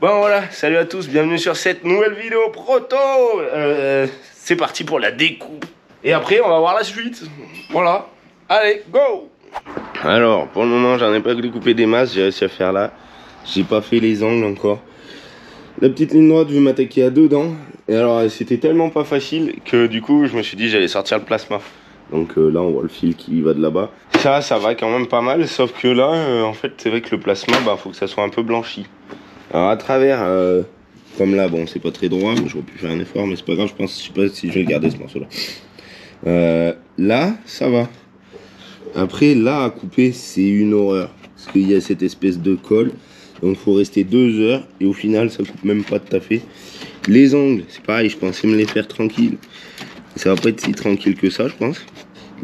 Bon voilà, salut à tous, bienvenue sur cette nouvelle vidéo proto. C'est parti pour la découpe. Et après on va voir la suite. Voilà, allez, go. Alors pour le moment j'en ai pas découpé des masses, j'ai réussi à faire là. J'ai pas fait les angles encore. La petite ligne droite, je vais m'attaquer à deux dents. Et alors c'était tellement pas facile que du coup je me suis dit j'allais sortir le plasma. Donc là on voit le fil qui va de là-bas. Ça va quand même pas mal, sauf que là en fait c'est vrai que le plasma, faut que ça soit un peu blanchi. Alors à travers, comme là, bon c'est pas très droit, mais j'aurais pu faire un effort, mais c'est pas grave, je sais pas si je vais le garder ce morceau là. Là, ça va. Après, là à couper, c'est une horreur. Parce qu'il y a cette espèce de colle, donc il faut rester 2 heures, et au final ça coupe même pas tout à fait. Les ongles, c'est pareil, je pensais me les faire tranquille. Ça va pas être si tranquille que ça, je pense.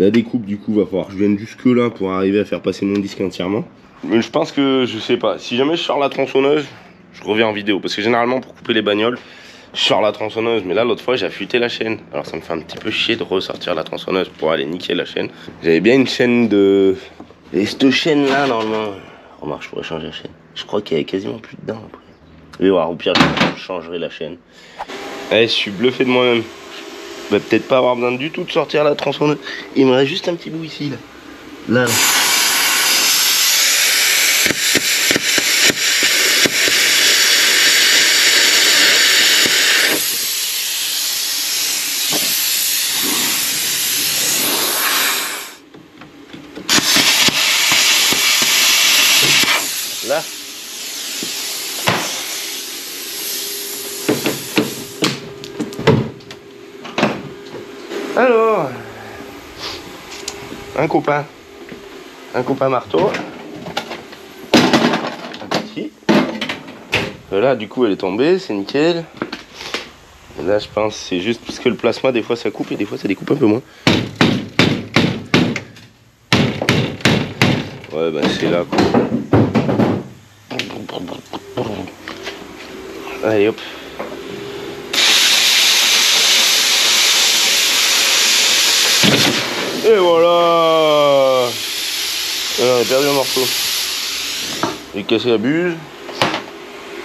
La découpe, du coup, va falloir que je vienne jusque là pour arriver à faire passer mon disque entièrement. Mais je pense que, je sais pas, si jamais je sors la tronçonneuse, je reviens en vidéo, parce que généralement pour couper les bagnoles, je sors la tronçonneuse, mais là l'autre fois j'ai affûté la chaîne. Alors ça me fait un petit peu chier de ressortir la tronçonneuse pour aller niquer la chaîne. J'avais bien une chaîne de... Et cette chaîne là normalement, remarque je pourrais changer la chaîne. Je crois qu'il y avait quasiment plus dedans après. Et voilà, au pire je changerai la chaîne. Allez, je suis bluffé de moi-même. Je vais peut-être pas avoir besoin du tout de sortir la tronçonneuse. Il me reste juste un petit bout ici là. Là. Là. Alors, un copain marteau, un petit. Là, du coup, elle est tombée, c'est nickel. Et là, je pense c'est juste parce que le plasma, des fois, ça coupe et des fois, ça découpe un peu moins. Ouais, bah c'est là quoi. Allez hop. Et voilà. On a perdu un morceau. J'ai cassé la buse.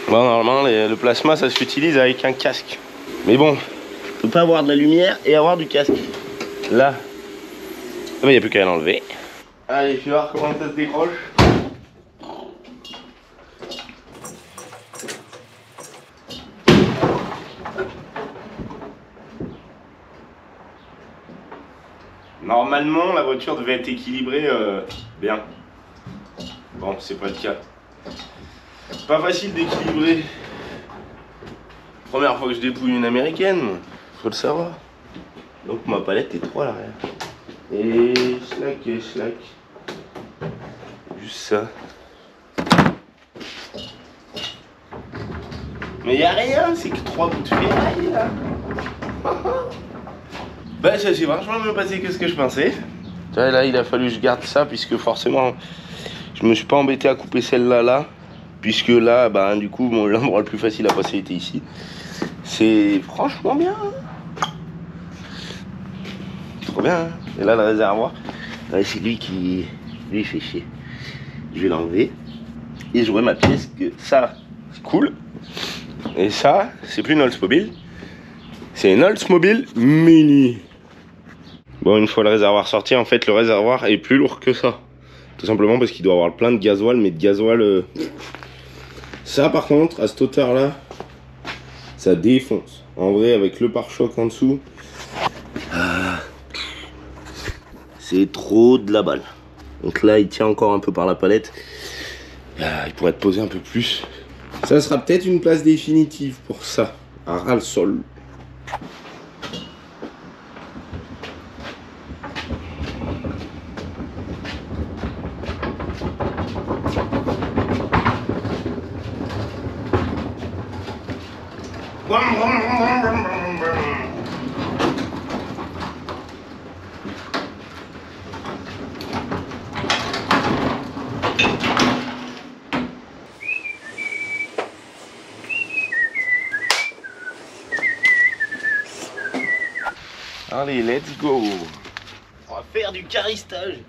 Bon, normalement le plasma ça s'utilise avec un casque. Mais bon, on peut pas avoir de la lumière et avoir du casque. Là, il n'y a plus qu'à l'enlever. Allez, tu vas voir comment ça se décroche. Normalement, la voiture devait être équilibrée bien. Bon, c'est pas le cas. Pas facile d'équilibrer. Première fois que je dépouille une américaine, faut le savoir. Donc ma palette est trop à l'arrière. Et slack. Juste ça. Mais y a rien, c'est que 3 bouts de ferraille là. Bah ça s'est vachement mieux passé que ce que je pensais. Là il a fallu que je garde ça puisque forcément je me suis pas embêté à couper celle-là là. Puisque là bah du coup l'endroit le plus facile à passer était ici. C'est franchement bien. Trop bien hein. Et là le réservoir, c'est lui qui lui fait chier. Je vais l'enlever et jouer ma pièce que ça c'est cool. Et ça c'est plus une Oldsmobile. C'est une Oldsmobile Mini. Bon, une fois le réservoir sorti, en fait, le réservoir est plus lourd que ça. Tout simplement parce qu'il doit avoir plein de gasoil, mais de gasoil... Ça, par contre, à cette hauteur-là, ça défonce. En vrai, avec le pare-choc en dessous, c'est trop de la balle. Donc là, il tient encore un peu par la palette. Il pourrait être posé un peu plus. Ça sera peut-être une place définitive pour ça, à ras le sol. Allez, let's go. On va faire du caristage.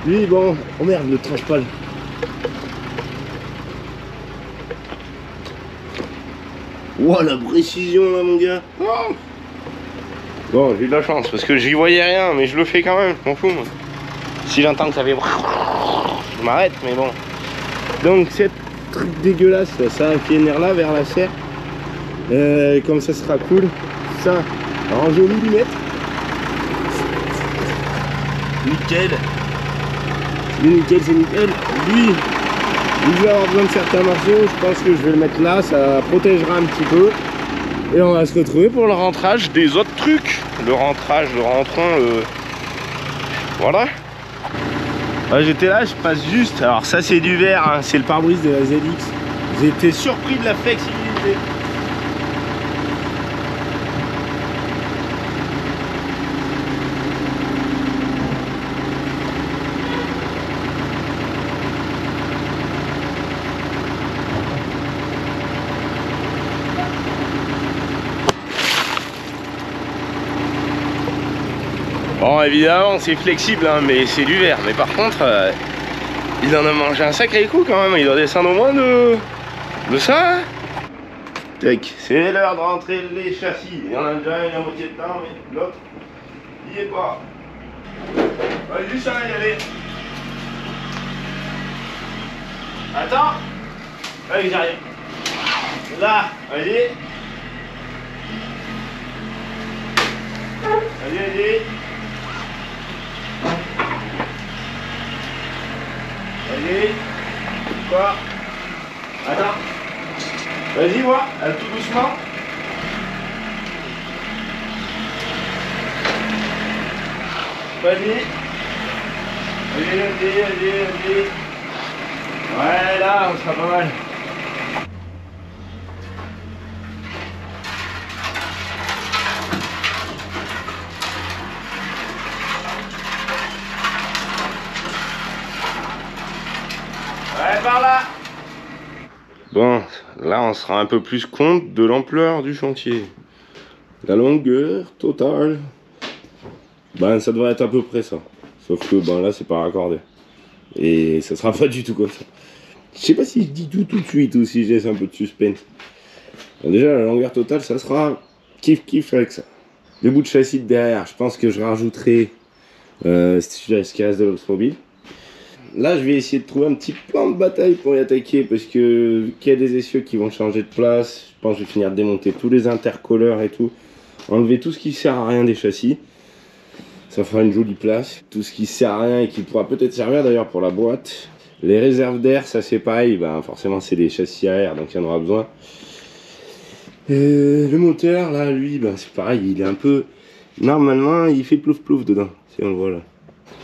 Lui, bon, oh merde, le transpal. Wow, la précision là, mon gars. Oh. Bon, j'ai eu de la chance parce que j'y voyais rien, mais je le fais quand même, je m'en fous. Moi. Si j'entends que ça fait... Je m'arrête, mais bon. Donc, cette truc dégueulasse, là, ça vénère là vers la serre. Comme ça sera cool. Ça, en joli millimètre. Nickel. C'est nickel, c'est nickel. Lui, il va avoir besoin de certains morceaux. Je pense que je vais le mettre là, ça protégera un petit peu. Et on va se retrouver pour le rentrage des autres trucs. Le rentrage, le rentrant, voilà. Ah, j'étais là, je passe juste. Alors ça c'est du verre, hein. C'est le pare-brise de la ZX. J'ai été surpris de la flexibilité. Bon, évidemment, c'est flexible, hein, mais c'est du verre. Mais par contre, il en a mangé un sacré coup quand même. Il doit descendre au moins de ça. Hein. Tac, c'est l'heure de rentrer les châssis. Il y en a déjà un à moitié dedans, mais l'autre, il n'y est pas. On va juste y aller. Attends. Allez, j'arrive. Là, allez. Allez, allez. Allez. Quoi? Attends. Vas-y, voir, tout doucement. Vas-y. Allez, allez, allez, allez. Ouais, là, on sera pas mal. Ouais, par là. Bon, là on se rend un peu plus compte de l'ampleur du chantier. La longueur totale, ben ça devrait être à peu près ça. Sauf que ben là c'est pas raccordé. Et ça sera pas du tout comme ça. Je sais pas si je dis tout de suite ou si je laisse un peu de suspense. Ben déjà la longueur totale ça sera kiff avec ça. Le bout de châssis de derrière, je pense que je rajouterai SKS de l'Oldsmobile. Là, je vais essayer de trouver un petit plan de bataille pour y attaquer parce que qu'il y a des essieux qui vont changer de place. Je pense que je vais finir de démonter tous les intercolleurs et tout. Enlever tout ce qui sert à rien des châssis. Ça fera une jolie place. Tout ce qui sert à rien et qui pourra peut-être servir d'ailleurs pour la boîte. Les réserves d'air, ça c'est pareil. Ben, forcément, c'est des châssis à air, donc il y en aura besoin. Et le moteur, là, lui, ben, c'est pareil. Il est un peu... Normalement, il fait plouf-plouf dedans. Si on le voit là.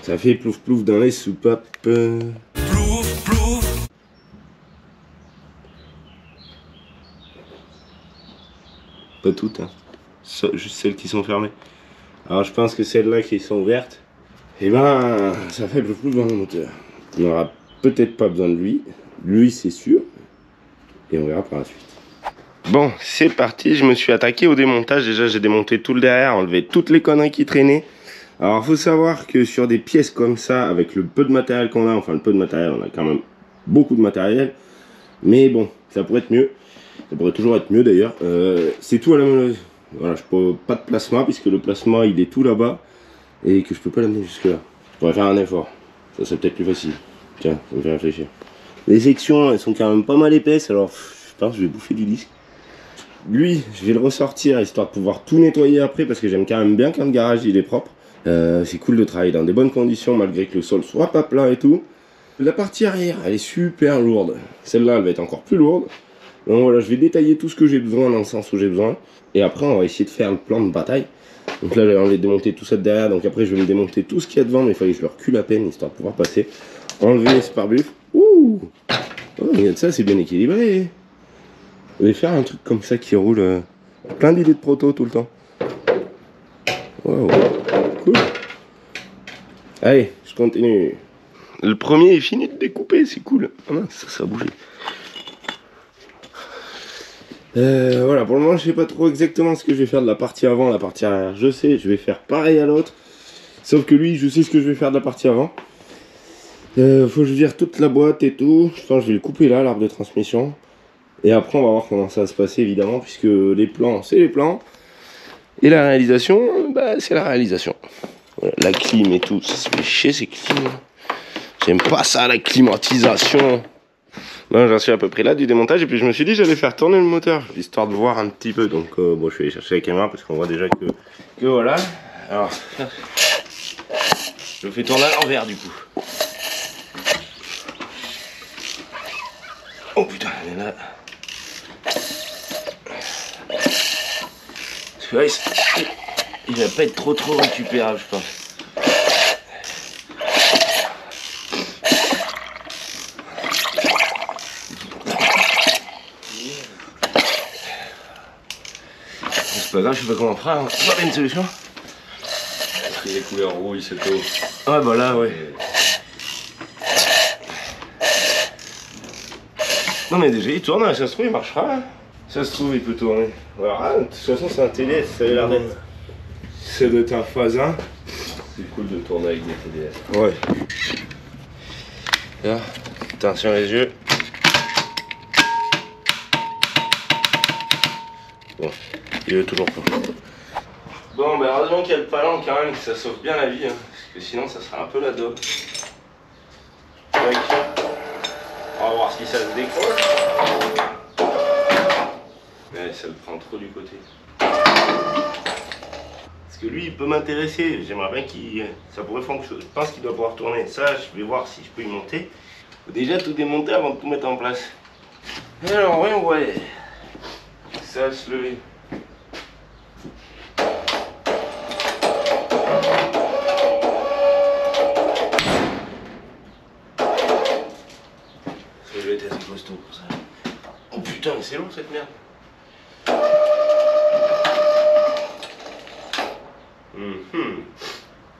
Ça fait plouf-plouf dans les soupapes. Plouf, plouf. Pas toutes, hein. Juste celles qui sont fermées. Alors je pense que celles-là qui sont ouvertes, et ben ça fait plouf-plouf dans le moteur. On n'aura peut-être pas besoin de lui. Lui c'est sûr. Et on verra par la suite. Bon, c'est parti. Je me suis attaqué au démontage. Déjà j'ai démonté tout le derrière, enlevé toutes les conneries qui traînaient. Alors, il faut savoir que sur des pièces comme ça, avec le peu de matériel qu'on a, enfin le peu de matériel, on a quand même beaucoup de matériel, mais bon, ça pourrait être mieux, ça pourrait toujours être mieux d'ailleurs. C'est tout à la meuleuse. Voilà, je peux pas de plasma, puisque le plasma il est tout là-bas, et que je peux pas l'amener jusque là. Je pourrais faire un effort, ça serait peut-être plus facile. Tiens, ça me fait réfléchir. Les sections, elles sont quand même pas mal épaisses, alors je pense que je vais bouffer du disque. Lui, je vais le ressortir, histoire de pouvoir tout nettoyer après, parce que j'aime quand même bien quand le garage il est propre. C'est cool de travailler dans des bonnes conditions malgré que le sol soit pas plat et tout. La partie arrière elle est super lourde. Celle-là elle va être encore plus lourde. Donc voilà, je vais détailler tout ce que j'ai besoin dans le sens où j'ai besoin. Et après on va essayer de faire le plan de bataille. Donc là j'ai envie de démonter tout ça de derrière. Donc après je vais me démonter tout ce qu'il y a devant. Mais il fallait que je le recule à peine histoire de pouvoir passer. Enlever ce pare-buff. Ouh, oh, regarde ça, c'est bien équilibré. Je vais faire un truc comme ça qui roule. Plein d'idées de proto tout le temps. Wow. Cool. Allez, je continue. Le premier est fini de découper, c'est cool. Ah mince, ça a bougé. Voilà, pour le moment je sais pas trop exactement ce que je vais faire de la partie avant, la partie arrière. Je sais, je vais faire pareil à l'autre. Sauf que lui, je sais ce que je vais faire de la partie avant. Faut que je vire toute la boîte et tout. Je pense que je vais le couper là, l'arbre de transmission. Et après, on va voir comment ça va se passer, évidemment, puisque les plans, c'est les plans. Et la réalisation, bah, c'est la réalisation. Voilà, la clim et tout, ça se fait chier ces clims. J'aime pas ça, la climatisation. Non, j'en suis à peu près là du démontage. Et puis je me suis dit, j'allais faire tourner le moteur, histoire de voir un petit peu. Donc, bon, je vais aller chercher la caméra parce qu'on voit déjà que voilà. Alors, je le fais tourner à l'envers du coup. Oh putain, elle est là. Parce que là, il va pas être trop récupérable, je pense. C'est pas grave, je sais pas comment on fera. On va trouver une solution. Les couleurs rouille, c'est tout. Ouais, bah là, ouais. Non, mais déjà, il tourne, ça se trouve, il marchera. Hein. Ça se trouve, il peut tourner. Voilà, de toute façon, c'est un TDS, ça a l'air d'être. Ça doit être un phase 1. C'est cool de tourner avec des TDS. Ouais. Là, attention les yeux. Bon, il est toujours pas. Bon, bah heureusement qu'il y a le palan quand même, que ça sauve bien la vie, hein, parce que sinon ça serait un peu la daube. Okay. On va voir si ça se décroche. Mais ça le prend trop du côté. Parce que lui, il peut m'intéresser. J'aimerais bien qu'il... Ça pourrait fonctionner. Je pense qu'il doit pouvoir tourner. Ça, je vais voir si je peux y monter. Faut déjà tout démonter avant de tout mettre en place. Et alors, ouais. Ça va se lever. Ça doit être assez costaud pour ça. Oh putain, mais c'est lourd cette merde.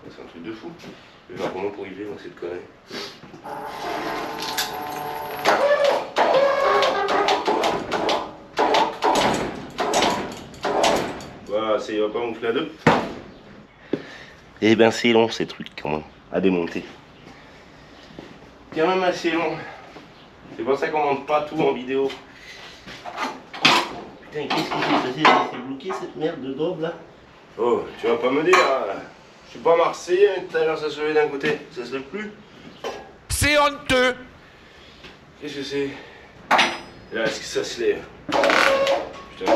C'est un truc de fou. Je vais voir comment pour y vivre dans cette connerie. Voilà, ça y va pas gonfler à deux. Eh ben c'est long ces trucs quand même, à démonter. Quand même assez long. C'est pour ça qu'on monte pas tout en vidéo. Putain, qu'est-ce qui s'est passé? C'est bloqué cette merde de daube là? Oh, tu vas pas me dire, je suis pas marseillais, mais tout à l'heure ça se levait d'un côté, ça se lève plus. C'est honteux. Qu'est-ce que c'est? Là, est-ce que ça se lève? Putain.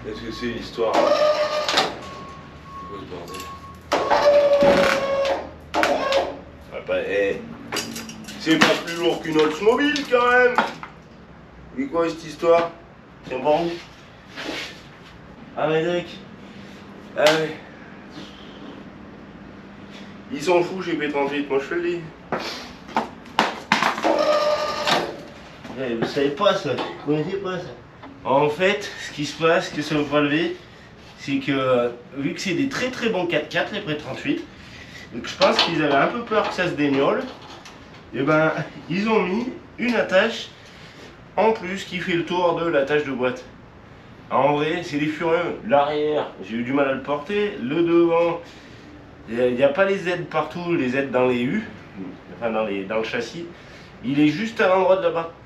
Qu'est-ce que c'est l'histoire? C'est quoi ce bordel? Ah bah, c'est pas plus lourd qu'une Oldsmobile quand même! C'est quoi cette histoire? Tiens par où? Ah Médéric. Ah ouais. Ils s'en foutent chez P38, moi je te le dis. Vous savez pas ça, vous connaissez pas ça. En fait, ce qui se passe, que ça ne veut pas lever, c'est que vu que c'est des très bons 4x4 les P38, donc je pense qu'ils avaient un peu peur que ça se dégnole, et ben ils ont mis une attache en plus qui fait le tour de l'attache de boîte. En vrai, c'est des furieux. L'arrière, j'ai eu du mal à le porter. Le devant, il n'y a pas les aides partout, les aides dans les U, enfin dans le châssis. Il est juste à l'endroit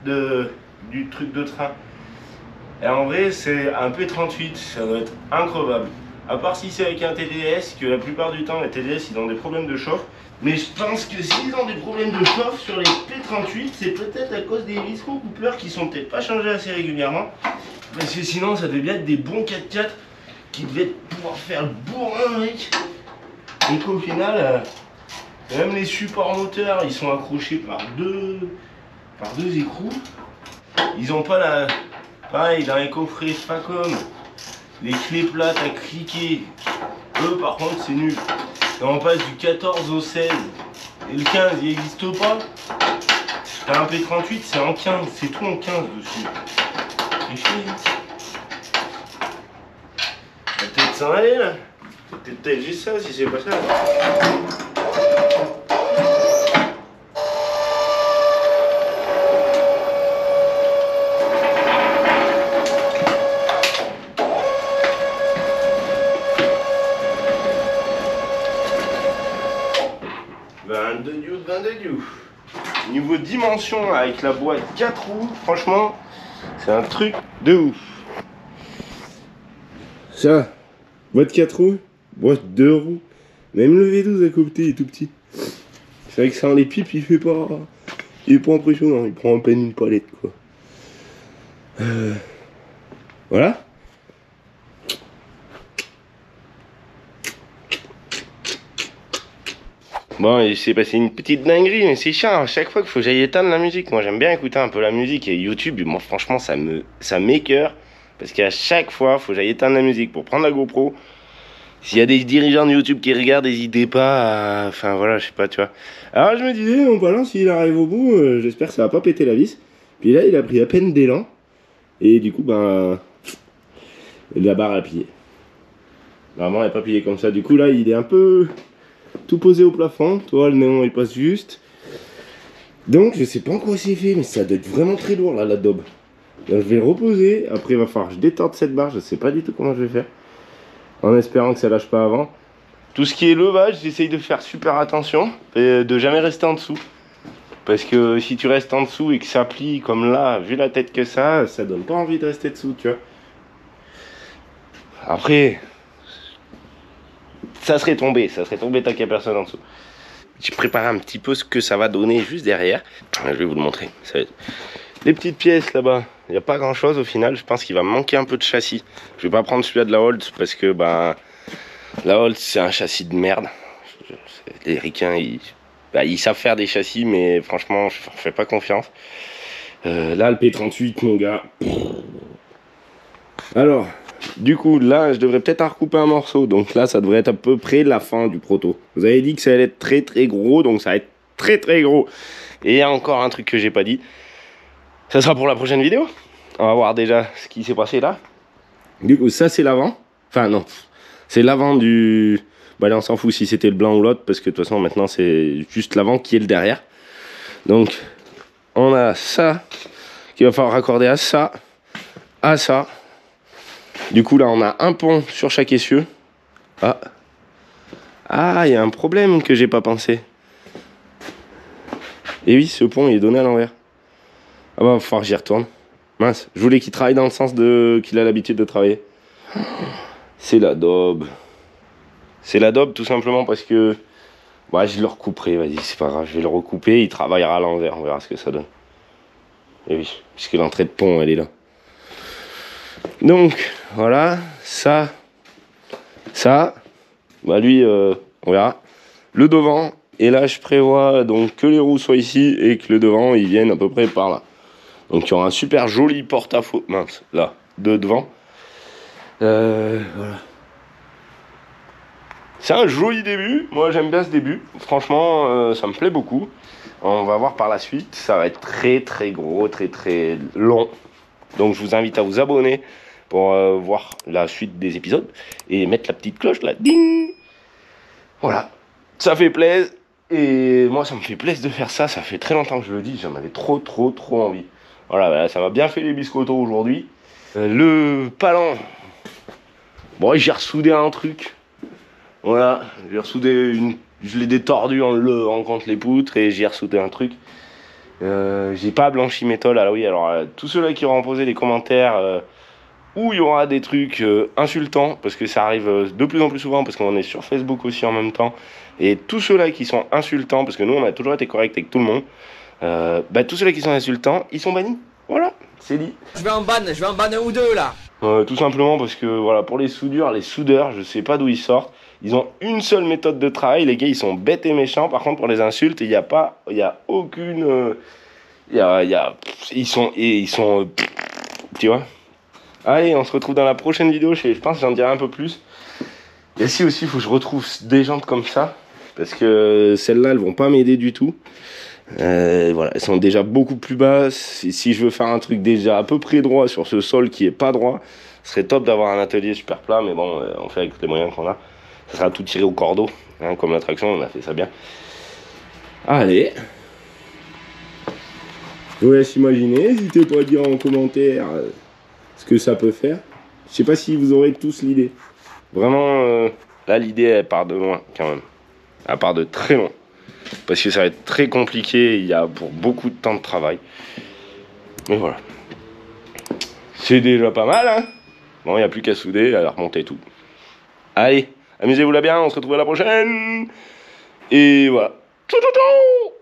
du truc de train. Et en vrai, c'est un P38, ça doit être increvable. À part si c'est avec un TDS, que la plupart du temps, les TDS, ils ont des problèmes de chauffe. Mais je pense que s'ils ont des problèmes de chauffe sur les P38, c'est peut-être à cause des visco-coupleurs qui sont peut-être pas changés assez régulièrement. Parce que sinon, ça devait bien être des bons 4x4 qui devaient pouvoir faire le bourrin, mec. Et qu'au final, même les supports moteurs, ils sont accrochés par deux écrous. Ils ont pas la... Pareil, dans les coffrets Facom, les clés plates à cliquer. Eux, par contre, c'est nul. Quand on passe du 14 au 16 et le 15, il n'existe pas. T'as un P38, c'est en 15, c'est tout en 15 dessus. C'est chier. On va peut-être s'en aller là. C'est peut-être juste ça si c'est pas ça. you. Niveau dimension avec la boîte 4 roues, franchement, c'est un truc de ouf. Ça, boîte 4 roues, boîte 2 roues. Même le V12 à côté est tout petit. C'est vrai que sans les pipes, il est pas impressionnant, il prend à peine une palette quoi. Voilà. Bon, il s'est passé une petite dinguerie, mais c'est chiant à chaque fois qu'il faut que j'aille éteindre la musique. Moi j'aime bien écouter un peu la musique et YouTube, moi franchement ça m'écoeure. Parce qu'à chaque fois, il faut que j'aille éteindre la musique pour prendre la GoPro. S'il y a des dirigeants de YouTube qui regardent, n'hésitez pas à... Enfin voilà, je sais pas, tu vois. Alors je me disais, on balance, s'il arrive au bout, j'espère que ça va pas péter la vis. Puis là, il a pris à peine d'élan. Et du coup, ben... la barre a plié. Normalement, elle n'est pas pliée comme ça. Du coup, là, il est un peu... tout posé au plafond. Tu vois, le néon, il passe juste. Donc, je sais pas encore si c'est fait, mais ça doit être vraiment très lourd, là, la daube. Donc, je vais le reposer. Après, il va falloir que je détende cette barre. Je sais pas du tout comment je vais faire. En espérant que ça lâche pas avant. Tout ce qui est levage, j'essaye de faire super attention et de jamais rester en dessous. Parce que si tu restes en dessous et que ça plie comme là, vu la tête que ça donne pas envie de rester dessous, tu vois. Après, ça serait tombé tant qu'il n'y a personne en dessous. J'ai préparé un petit peu ce que ça va donner juste derrière. Je vais vous le montrer. Ça va être... Les petites pièces là-bas, il n'y a pas grand chose au final. Je pense qu'il va me manquer un peu de châssis. Je vais pas prendre celui-là de la Holt parce que bah, la Holt c'est un châssis de merde. Les ricains ils savent faire des châssis, mais franchement je ne fais pas confiance. Là le P38 mon gars. Alors du coup là je devrais peut-être en recouper un morceau. Donc là ça devrait être à peu près la fin du proto. Vous avez dit que ça allait être très très gros, donc ça va être très très gros. Et il y a encore un truc que j'ai pas dit. Ça sera pour la prochaine vidéo. On va voir déjà ce qui s'est passé là. Du coup, ça c'est l'avant. Enfin non, c'est l'avant du... Bah là on s'en fout si c'était le blanc ou l'autre. Parce que de toute façon maintenant c'est juste l'avant qui est le derrière. Donc on a ça qu'il va falloir raccorder à ça. À ça. Du coup là on a un pont sur chaque essieu. Ah, il y a un problème que j'ai pas pensé. Et oui, ce pont il est donné à l'envers. Ah bah, il va falloir que j'y retourne. Mince, je voulais qu'il travaille dans le sens qu'il a l'habitude de travailler. C'est la daube. C'est la daube tout simplement parce que... Bah, je le recouperai, vas-y, c'est pas grave. Je vais le recouper, il travaillera à l'envers. On verra ce que ça donne. Et oui, puisque l'entrée de pont, elle est là. Donc, voilà. Ça. Bah lui, on verra. Le devant. Et là, je prévois donc que les roues soient ici et que le devant, ils viennent à peu près par là. Donc il y aura un super joli porte-à-faux, mince, là, de devant. Voilà. C'est un joli début, moi j'aime bien ce début. Franchement, ça me plaît beaucoup. On va voir par la suite, ça va être très très gros, très très long. Donc je vous invite à vous abonner pour voir la suite des épisodes. Et mettre la petite cloche là, ding. Voilà, ça fait plaisir. Et moi ça me fait plaisir de faire ça, ça fait très longtemps que je le dis, j'en avais trop envie. Voilà, bah, ça m'a bien fait les biscottos aujourd'hui. Le palan. Bon, j'ai ressoudé un truc. Voilà, j'ai ressoudé une... Je l'ai détordu en contre les poutres et j'ai ressoudé un truc. J'ai pas blanchi mes tôles. Alors oui, alors tous ceux-là qui auront posé des commentaires où il y aura des trucs insultants, parce que ça arrive de plus en plus souvent, parce qu'on est sur Facebook aussi en même temps. Et tous ceux-là qui sont insultants, parce que nous on a toujours été correct avec tout le monde. Bah, tous ceux-là qui sont insultants, ils sont bannis. Voilà, c'est dit. Je vais en ban un ou deux là. Tout simplement parce que voilà, pour les soudeurs, je sais pas d'où ils sortent. Ils ont une seule méthode de travail, les gars, ils sont bêtes et méchants. Par contre, pour les insultes, il y a aucune, ils sont, tu vois. Allez, on se retrouve dans la prochaine vidéo. Je pense que j'en dirai un peu plus. Et si aussi, il faut que je retrouve des jantes comme ça, parce que celles-là, elles vont pas m'aider du tout. Voilà, elles sont déjà beaucoup plus basses. Et si je veux faire un truc déjà à peu près droit sur ce sol qui est pas droit, ce serait top d'avoir un atelier super plat, mais bon, on fait avec les moyens qu'on a. Ça sera tout tiré au cordeau, hein, comme l'attraction, on a fait ça bien. Allez. Je vous laisse imaginer, n'hésitez pas à dire en commentaire ce que ça peut faire. Je sais pas si vous aurez tous l'idée. Vraiment, là l'idée elle part de loin quand même. Elle part de très loin. parce que ça va être très compliqué, il y a pour beaucoup de temps de travail. Mais voilà. C'est déjà pas mal, hein. Bon, il n'y a plus qu'à souder, à remonter tout. Allez, amusez-vous là bien, on se retrouve à la prochaine. Et voilà. Ciao, ciao, ciao.